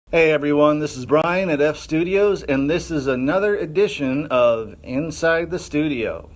Hey everyone, this is Brian at F Studios, and this is another edition of Inside the Studio.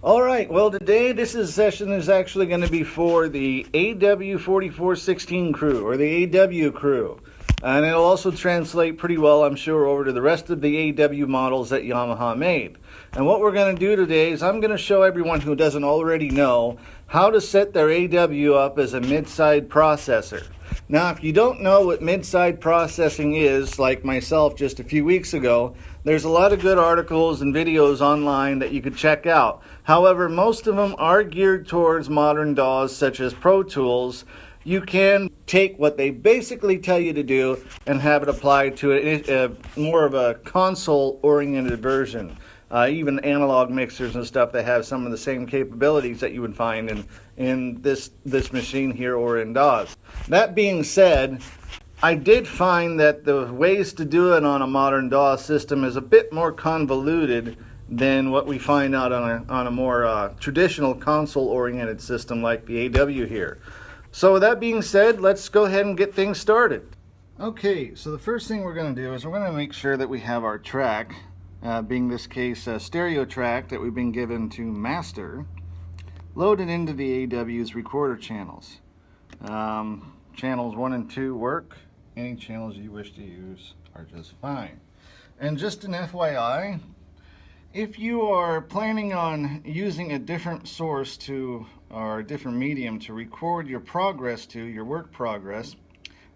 Alright, well today this session is actually going to be for the AW4416 crew, or the AW crew. And it'll also translate pretty well, I'm sure, over to the rest of the AW models that Yamaha made. And what we're going to do today is I'm going to show everyone who doesn't already know how to set their AW up as a mid-side processor. Now, if you don't know what mid-side processing is, like myself just a few weeks ago, there's a lot of good articles and videos online that you could check out. However, most of them are geared towards modern DAWs such as Pro Tools. You can take what they basically tell you to do and have it applied to more of a console-oriented version. Even analog mixers and stuff that have some of the same capabilities that you would find in this machine here or in DAWs. That being said, I did find that the ways to do it on a modern DAW system is a bit more convoluted than what we find out on a more traditional console-oriented system like the AW here. So with that being said, let's go ahead and get things started. Okay, so the first thing we're going to do is we're going to make sure that we have our track, being this case a stereo track that we've been given to master, loaded into the AW's recorder channels. Channels 1 and 2 work. Any channels you wish to use are just fine. And just an FYI, if you are planning on using a different source or a different medium to record your progress to, your work progress,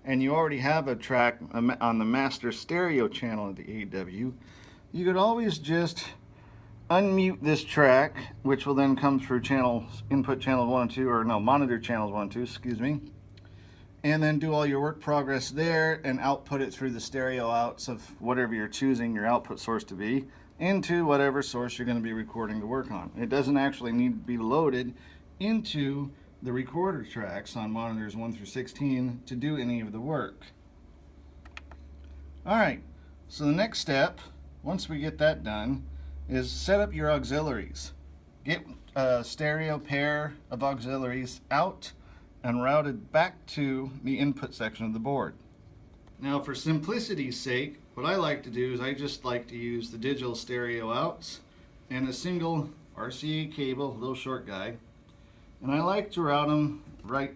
and you already have a track on the master stereo channel of the AW, you could always just unmute this track, which will then come through input channels 1 and 2, or no, monitor channels 1 and 2, excuse me, and then do all your work progress there and output it through the stereo outs of whatever you're choosing your output source to be into whatever source you're going to be recording the work on. It doesn't actually need to be loaded into the recorder tracks on monitors 1 through 16 to do any of the work. Alright, so the next step, once we get that done, is set up your auxiliaries. Get a stereo pair of auxiliaries out and routed back to the input section of the board. Now, for simplicity's sake, what I like to do is I just like to use the digital stereo outs and a single RCA cable, a little short guy, and I like to route them right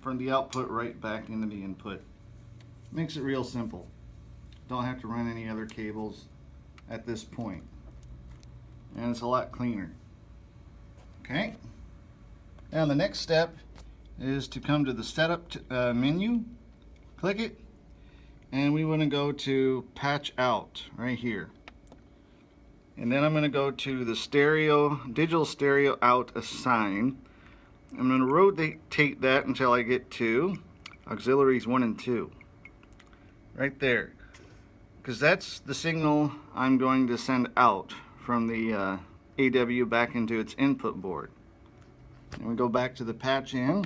from the output right back into the input. Makes it real simple. Don't have to run any other cables at this point, and it's a lot cleaner. Okay, now the next step is to come to the setup menu, click it, and we want to go to patch out right here. And then I'm going to go to the digital stereo out assign. I'm going to rotate that until I get to auxiliaries 1 and 2. Right there. Because that's the signal I'm going to send out from the AW back into its input board. And we go back to the patch in.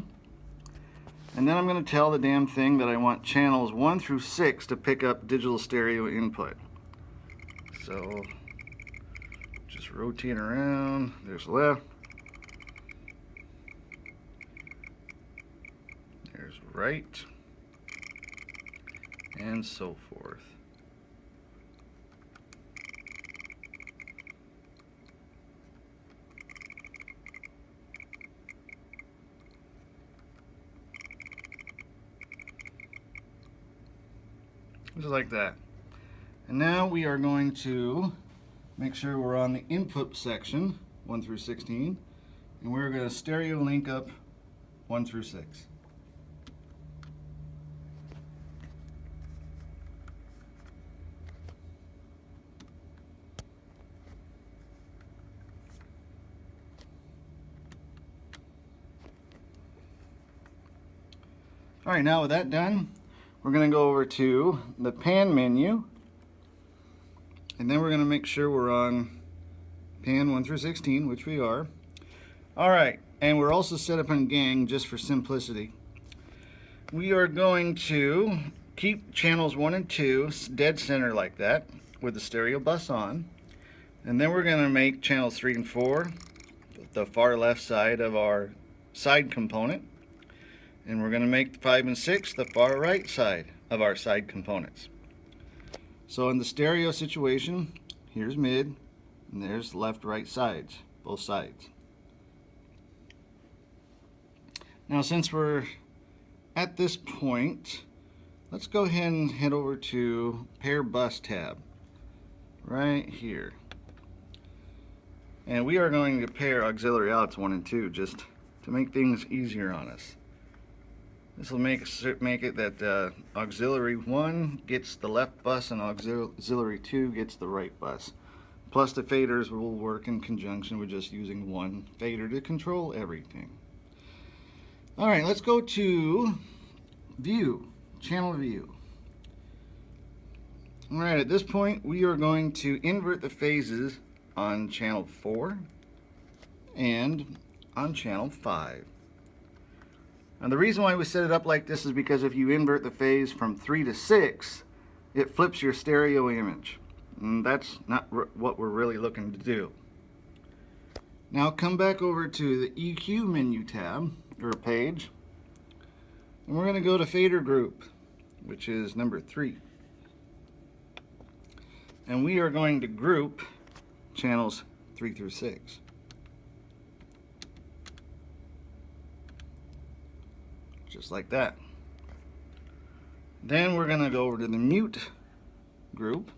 And then I'm going to tell the damn thing that I want channels 1 through 6 to pick up digital stereo input. So just rotate around. There's left. There's right. And so forth. just like that. And now we are going to make sure we're on the input section, 1 through 16, and we're going to stereo link up 1 through 6. All right, now with that done, we're going to go over to the pan menu, and then we're going to make sure we're on pan 1 through 16, which we are. All right, and we're also set up on gang just for simplicity. We are going to keep channels 1 and 2 dead center like that with the stereo bus on, and then we're going to make channels 3 and 4 the far left side of our side component. And we're going to make 5 and 6 the far right side of our side components. So in the stereo situation, here's mid, and there's left, right sides, both sides. Now since we're at this point, let's go ahead and head over to pair bus tab, right here. And we are going to pair auxiliary outs 1 and 2 just to make things easier on us. This will make it that auxiliary 1 gets the left bus and auxiliary 2 gets the right bus. Plus the faders will work in conjunction with just using one fader to control everything. Alright, let's go to view, channel view. Alright, at this point we are going to invert the phases on channel 4 and on channel 5. And the reason why we set it up like this is because if you invert the phase from 3 to 6, it flips your stereo image. And that's not what we're really looking to do. Now come back over to the EQ menu tab, or page, and we're going to go to fader group, which is number 3. And we are going to group channels 3 through 6. Just like that. Then we're going to go over to the mute group.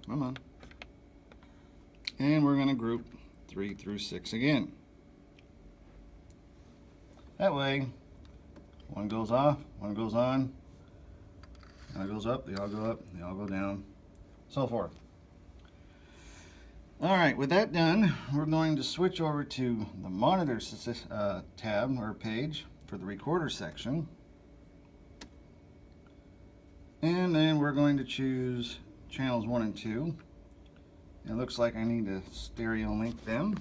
Come on. And we're going to group 3 through 6 again. That way, one goes off, one goes on, one goes up, they all go up, they all go down, so forth. Alright, with that done, we're going to switch over to the monitor tab or page for the recorder section. And then we're going to choose channels 1 and 2. It looks like I need to stereo link them.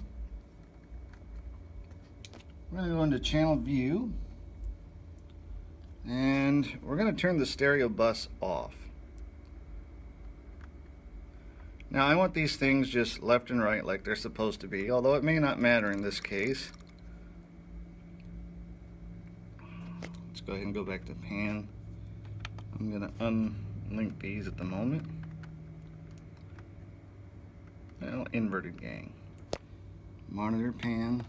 We're going to go into channel view. And we're going to turn the stereo bus off. Now I want these things just left and right like they're supposed to be, although it may not matter in this case. Let's go ahead and go back to pan. I'm going to unlink these at the moment. Well, inverted gang. Monitor pan.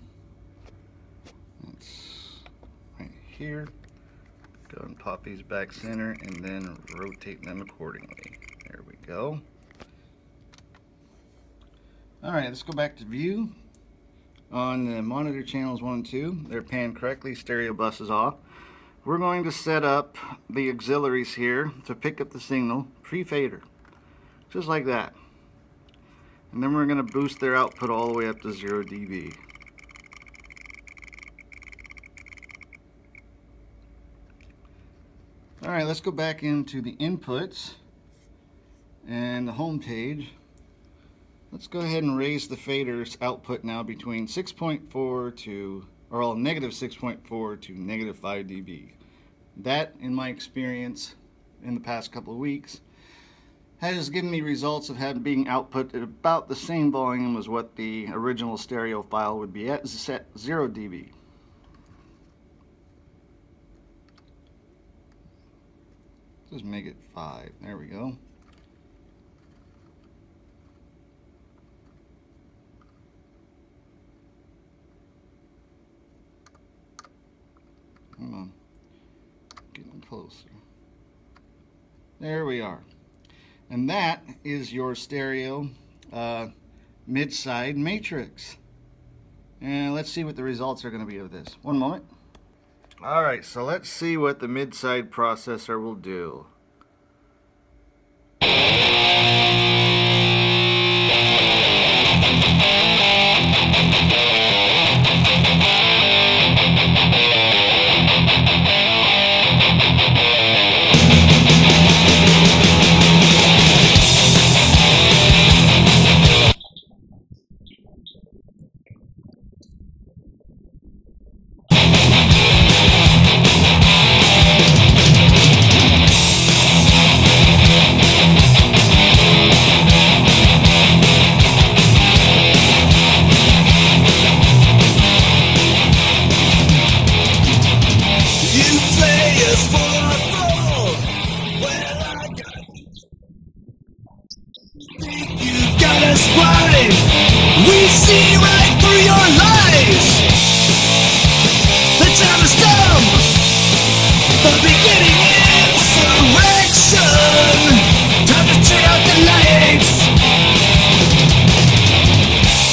That's right here. Go and pop these back center and then rotate them accordingly. There we go. Alright, let's go back to view. On the monitor channels 1 and 2, they're panned correctly, stereo bus is off. We're going to set up the auxiliaries here to pick up the signal pre-fader. Just like that. And then we're going to boost their output all the way up to 0 dB. Alright, let's go back into the inputs and the home page. Let's go ahead and raise the fader's output now between 6.4 to, or negative 6.4 to negative 5 dB. That, in my experience in the past couple of weeks, has given me results of being output at about the same volume as what the original stereo file would be at, set 0 dB. Just make it 5. There we go. Come on. Getting closer. There we are. And that is your stereo mid-side matrix. And let's see what the results are going to be of this. One moment. Alright, so let's see what the mid-side processor will do. We see right through your lies. The time has come. The beginning insurrection. Time to turn out the lights.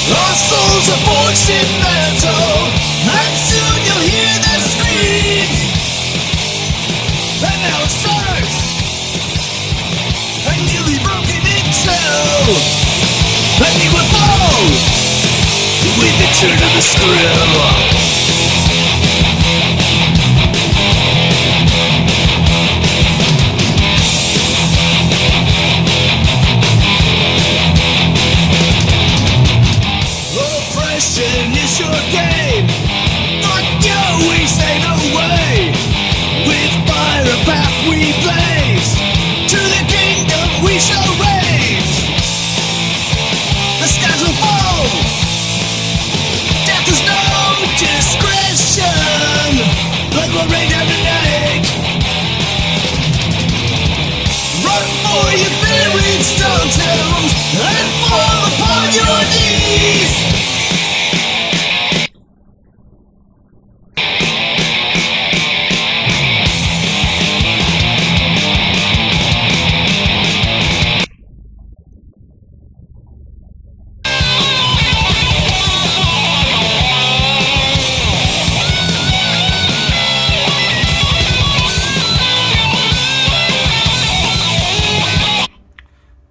Our souls are forged in metal, and soon you'll hear their screams. And now it starts. And you'll be broken into. And you will fall with the turn of the screw. Oppression is your game. Fuck you, we say no way. With fire a path we blaze. To the kingdom we shall raise. The skies will fall. Death is no discretion. Blood will rain down tonight. Run for your buried stone tombs and fall upon your knees.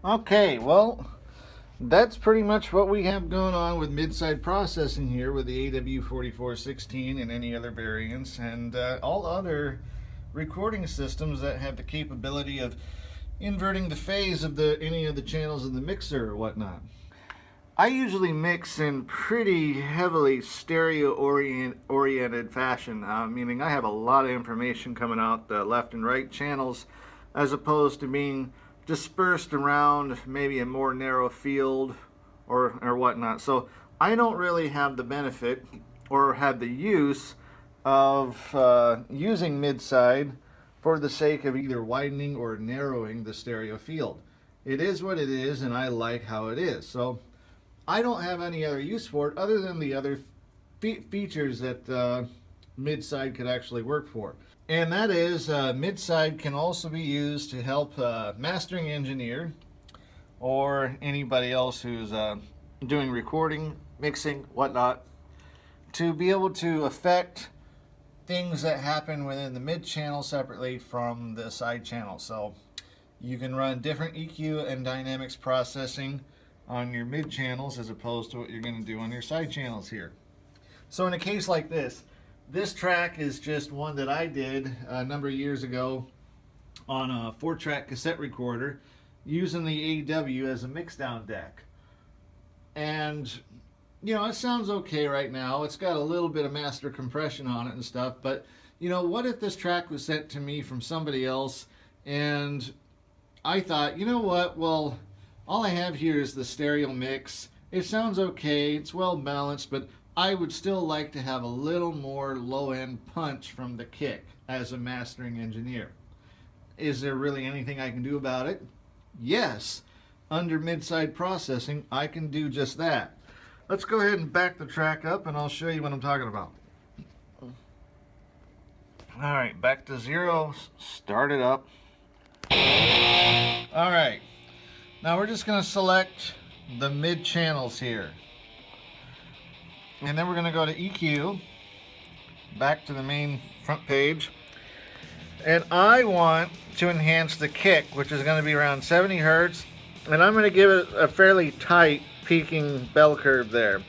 Okay, well, that's pretty much what we have going on with mid-side processing here with the AW4416 and any other variants, and all other recording systems that have the capability of inverting the phase of any of the channels in the mixer or whatnot. I usually mix in pretty heavily stereo-oriented fashion, meaning I have a lot of information coming out the left and right channels, as opposed to being dispersed around maybe a more narrow field or whatnot. So I don't really have the benefit or have the use of using mid-side for the sake of either widening or narrowing the stereo field. It is what it is, and I like how it is. So I don't have any other use for it other than the other features that mid-side could actually work for. And that is, mid-side can also be used to help mastering engineer or anybody else who's doing recording, mixing, whatnot, to be able to affect things that happen within the mid channel separately from the side channel. So you can run different EQ and dynamics processing on your mid channels as opposed to what you're going to do on your side channels here. So in a case like this track is just one that I did a number of years ago on a 4-track cassette recorder using the AW as a mixdown deck. And you know, it sounds okay right now. It's got a little bit of master compression on it and stuff, but you know, what if this track was sent to me from somebody else and I thought, you know what, well, all I have here is the stereo mix. It sounds okay, it's well balanced, but I would still like to have a little more low-end punch from the kick as a mastering engineer. Is there really anything I can do about it? Yes. Under mid-side processing, I can do just that. Let's go ahead and back the track up and I'll show you what I'm talking about. All right, back to 0. Start it up. All right. Now we're just going to select the mid channels here. And then we're going to go to EQ. Back to the main front page. And I want to enhance the kick, which is going to be around 70 hertz. And I'm going to give it a fairly tight peaking bell curve there.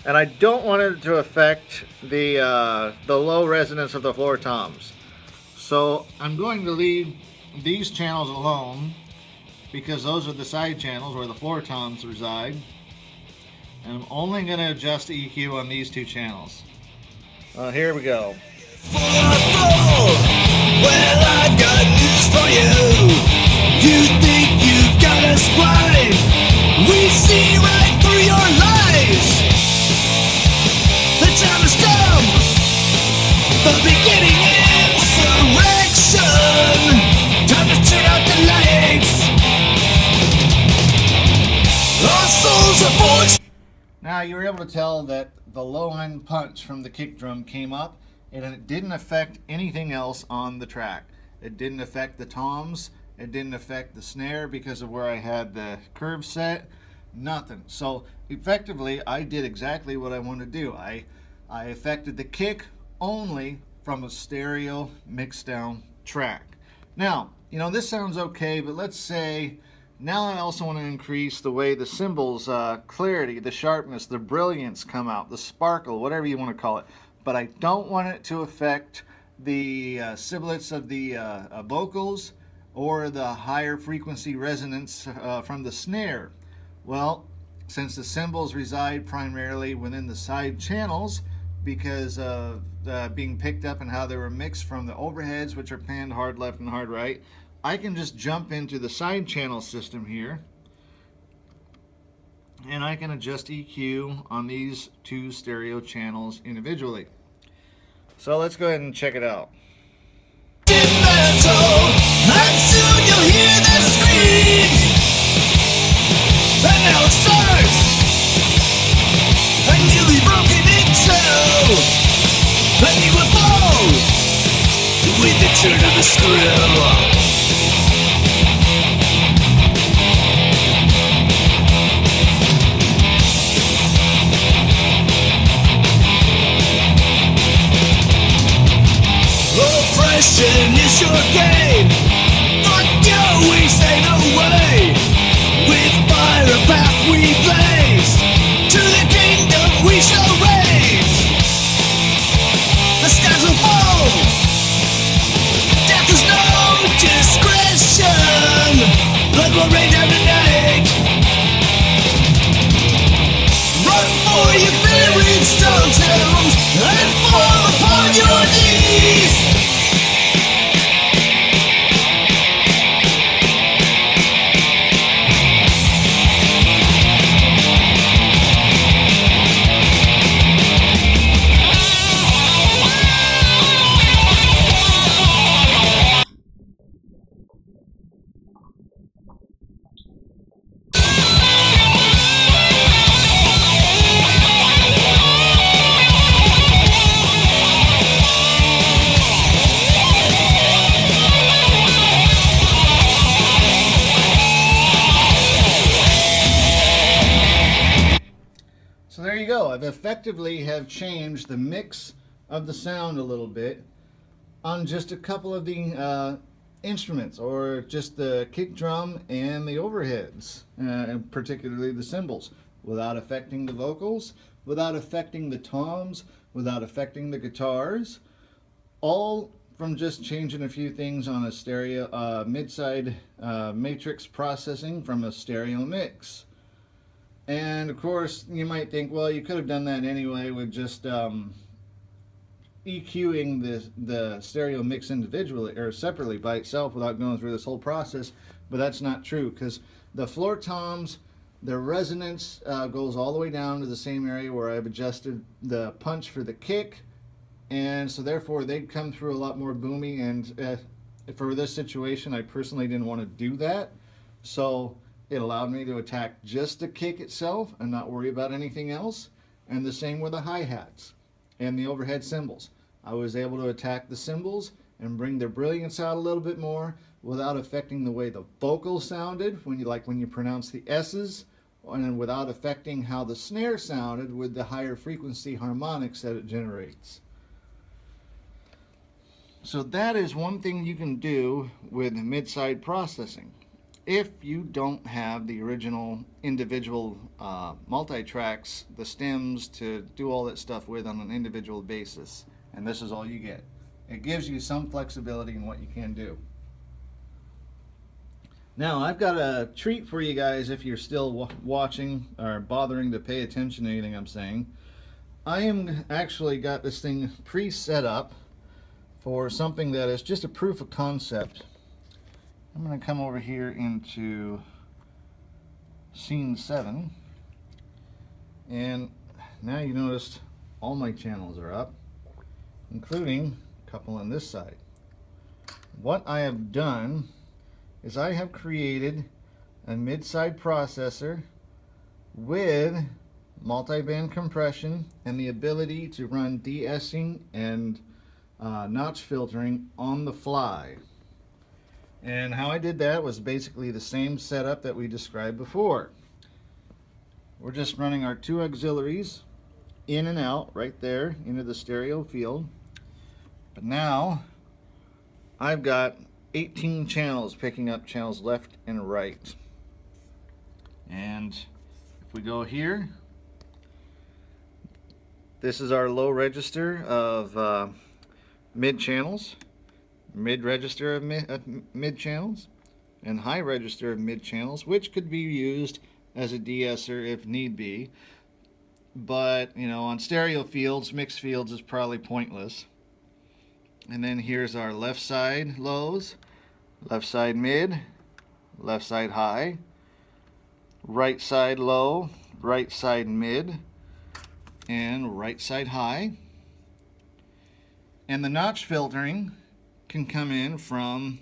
And I don't want it to affect the low resonance of the floor toms. So I'm going to leave these channels alone because those are the side channels where the floor toms reside. And I'm only going to adjust the EQ on these 2 channels. Here we go. Well, I've got news for you. You think you've got us blind? We see right through your lies. The time has come. The beginning insurrection. Time to turn out the lights. Our souls are forged. Now you were able to tell that the low end punch from the kick drum came up and it didn't affect anything else on the track. It didn't affect the toms, it didn't affect the snare because of where I had the curve set, nothing. So effectively I did exactly what I wanted to do. I affected the kick only from a stereo mixed down track. Now, you know, this sounds okay, but let's say now I also want to increase the way the cymbals, clarity, the sharpness, the brilliance come out, the sparkle, whatever you want to call it. But I don't want it to affect the sibilants of the vocals or the higher frequency resonance from the snare. Well, since the cymbals reside primarily within the side channels because of being picked up and how they were mixed from the overheads, which are panned hard left and hard right, I can just jump into the side channel system here and I can adjust EQ on these 2 stereo channels individually. So let's go ahead and check it out. And soon you'll hear the screams. And now it starts. And you'll be broken into. And you will fall with the turn of the screw. Oppression is your game. Fuck you, we say no way. With fire a path we blaze. To the kingdom we shall raise. The skies will fall. Death is no discretion. Blood will rain down tonight. Run for your buried stone tombs and fall upon your knees. So there you go. I've effectively have changed the mix of the sound a little bit on just a couple of the instruments, or just the kick drum and the overheads, and particularly the cymbals, without affecting the vocals, without affecting the toms, without affecting the guitars, all from just changing a few things on a stereo mid-side matrix processing from a stereo mix. And of course, you might think, well, you could have done that anyway with just EQing the stereo mix individually or separately by itself without going through this whole process. But that's not true, because the floor toms, the resonance goes all the way down to the same area where I've adjusted the punch for the kick, and so therefore they'd come through a lot more boomy. And for this situation, I personally didn't want to do that, so it allowed me to attack just the kick itself and not worry about anything else. And the same with the hi-hats and the overhead cymbals. I was able to attack the cymbals and bring their brilliance out a little bit more without affecting the way the vocal sounded when you pronounce the S's, and without affecting how the snare sounded with the higher frequency harmonics that it generates. So that is one thing you can do with mid-side processing. If you don't have the original individual multi-tracks, the stems to do all that stuff with on an individual basis, and this is all you get. It gives you some flexibility in what you can do. Now, I've got a treat for you guys if you're still watching or bothering to pay attention to anything I'm saying. I am actually got this thing pre-set up for something that is just a proof of concept. I'm going to come over here into scene 7, and now you noticed all my channels are up, including a couple on this side. What I have done is I have created a mid-side processor with multi-band compression and the ability to run de-essing and notch filtering on the fly. And how I did that was basically the same setup that we described before. We're just running our 2 auxiliaries in and out right there into the stereo field. But now I've got 18 channels picking up channels left and right. And if we go here, this is our low register of mid channels, mid register of mid channels, and high register of mid channels, which could be used as a de-esser if need be. But you know, on stereo fields, mixed fields is probably pointless. And then here's our left side lows, left side mid, left side high, right side low, right side mid, and right side high. And the notch filtering can come in from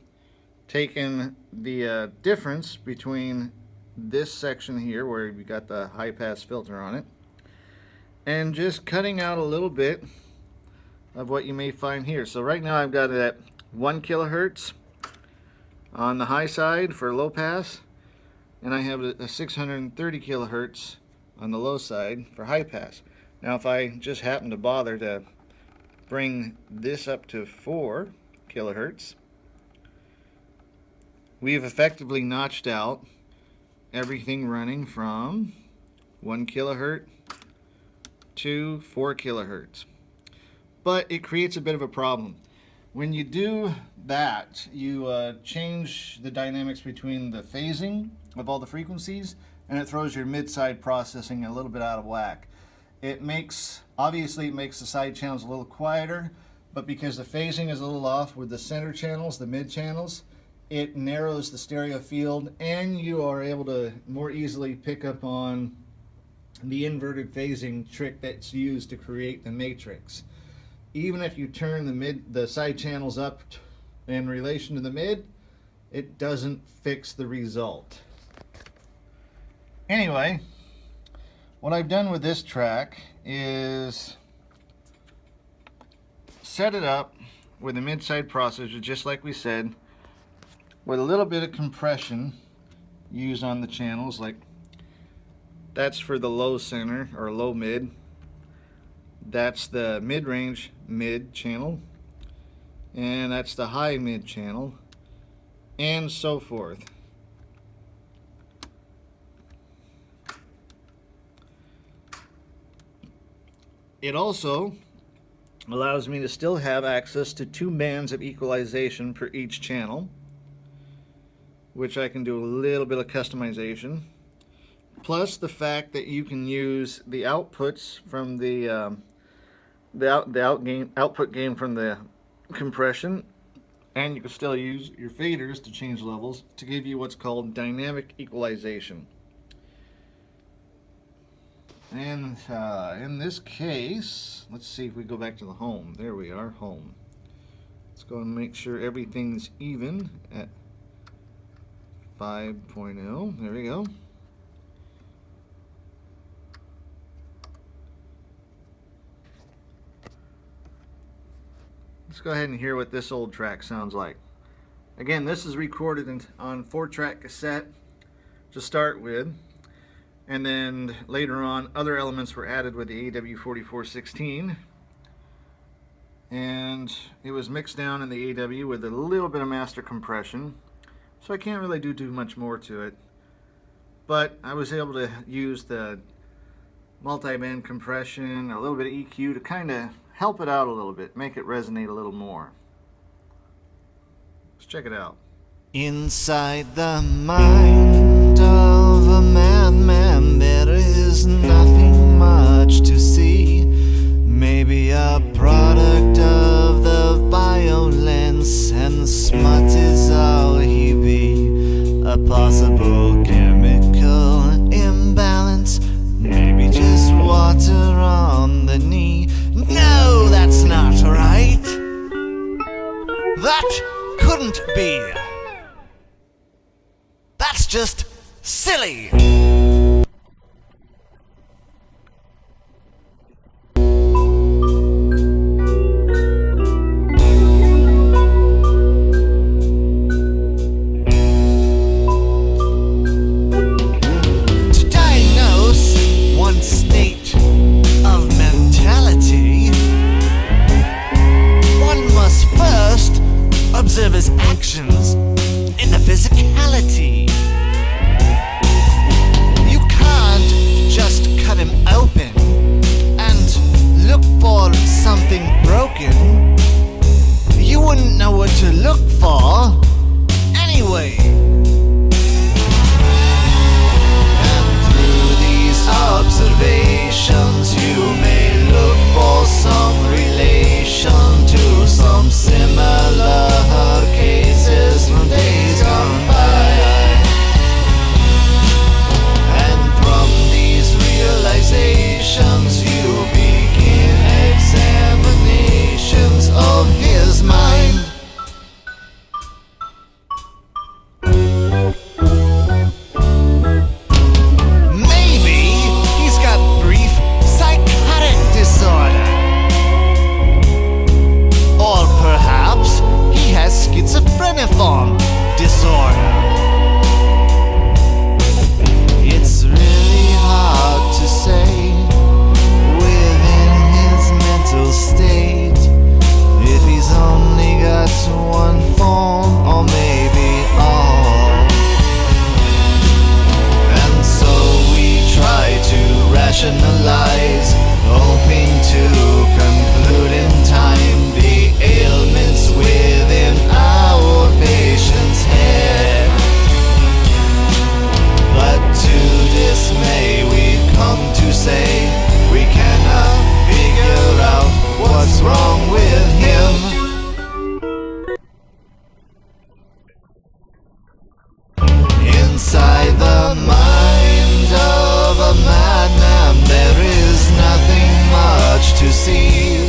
taking the difference between this section here where we got the high pass filter on it and just cutting out a little bit of what you may find here. So right now I've got it at 1 kilohertz on the high side for low pass, and I have a 630 kilohertz on the low side for high pass. Now if I just happen to bother to bring this up to 4 kilohertz, we've effectively notched out everything running from 1 kilohertz to 4 kilohertz. But it creates a bit of a problem. When you do that, you change the dynamics between the phasing of all the frequencies, and it throws your mid-side processing a little bit out of whack. Obviously it makes the side channels a little quieter, but because the phasing is a little off with the center channels, the mid channels, it narrows the stereo field, and you are able to more easily pick up on the inverted phasing trick that's used to create the matrix. Even if you turn the side channels up in relation to the mid, it doesn't fix the result. Anyway, what I've done with this track is set it up with a mid-side processor, just like we said, with a little bit of compression used on the channels. Like that's for the low center or low mid. That's the mid-range mid channel, and that's the high mid channel, and so forth. It also allows me to still have access to 2 bands of equalization per each channel, which I can do a little bit of customization. Plus the fact that you can use the outputs from the output gain from the compression, and you can still use your faders to change levels to give you what's called dynamic equalization. And in this case, let's see if we go back to the home. There we are, home. Let's go and make sure everything's even at 5.0. There we go. let's go ahead and hear what this old track sounds like. Again, this is recorded on 4-track cassette to start with, and then later on other elements were added with the AW4416, and it was mixed down in the AW with a little bit of master compression, so I can't really do too much more to it, but I was able to use the multi-band compression, a little bit of EQ to kind of help it out a little bit, make it resonate a little more. Let's check it out. Inside the mind of a madman, there is nothing much to see. Maybe a product of the violence, and smut is all he be. A possible chemical imbalance, maybe just water on the knee. No, that's not right. That couldn't be. That's just silly. To diagnose one state of mentality, one must first observe his actions in the physicality. You can't just cut him open and look for something broken. You wouldn't know what to look for anyway. And through these observations, you may look for some relation to some similar cases from days gone by. And from these realizations, you begin examinations of his mind. Maybe he's got brief psychotic disorder. Or perhaps he has schizophreniform disorder. It's really hard to say within his mental state if he's only got one form or maybe all. And so we try to rationalize, hoping to conclude in time the ailments within our patient's head. But to dismay, we've come to say we cannot figure out what's wrong with him. Inside the mind of a madman, there is nothing much to see.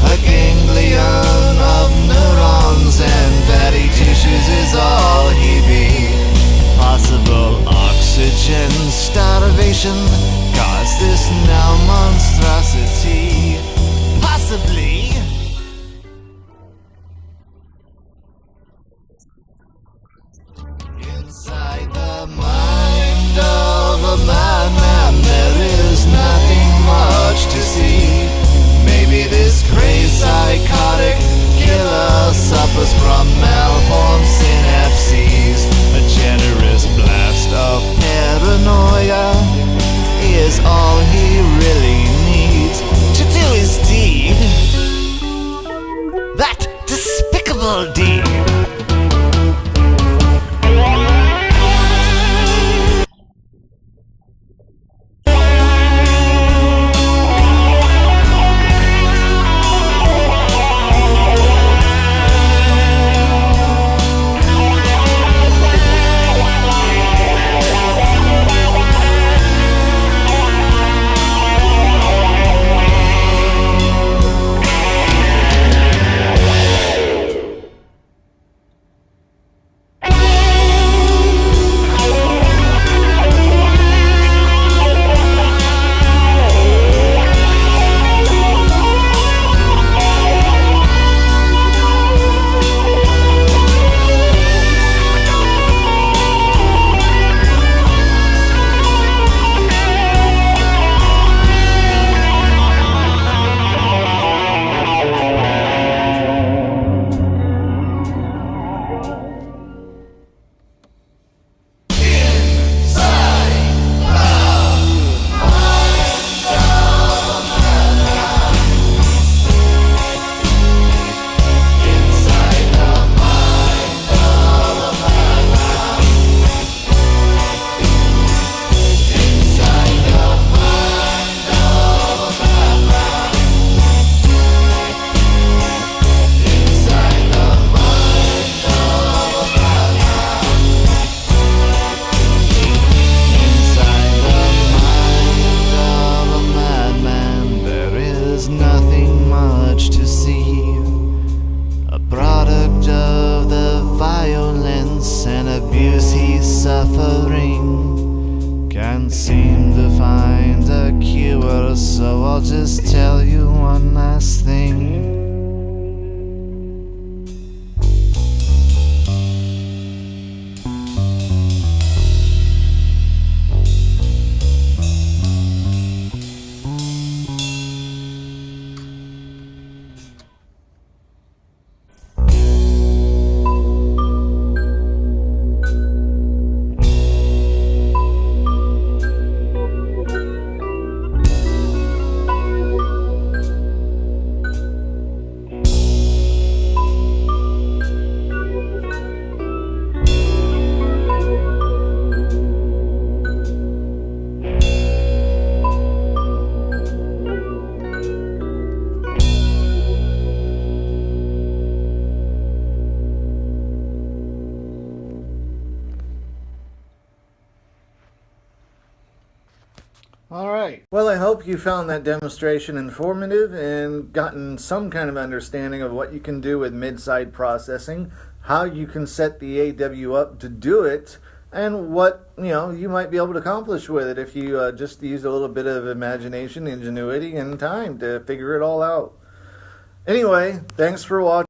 A ganglion of neurons and fatty tissues is all he be. Possible oxygen starvation caused this now monstrosity. Possibly. Inside the mind of a madman, there is nothing much to see. Maybe this crazed psychotic killer suffers from malformed synapses. A generous blast of paranoia is all he really needs to do his deed. That despicable deed. All right. Well, I hope you found that demonstration informative and gotten some kind of understanding of what you can do with mid-side processing, how you can set the AW up to do it, and what you might be able to accomplish with it if you just use a little bit of imagination, ingenuity, and time to figure it all out. Anyway, thanks for watching.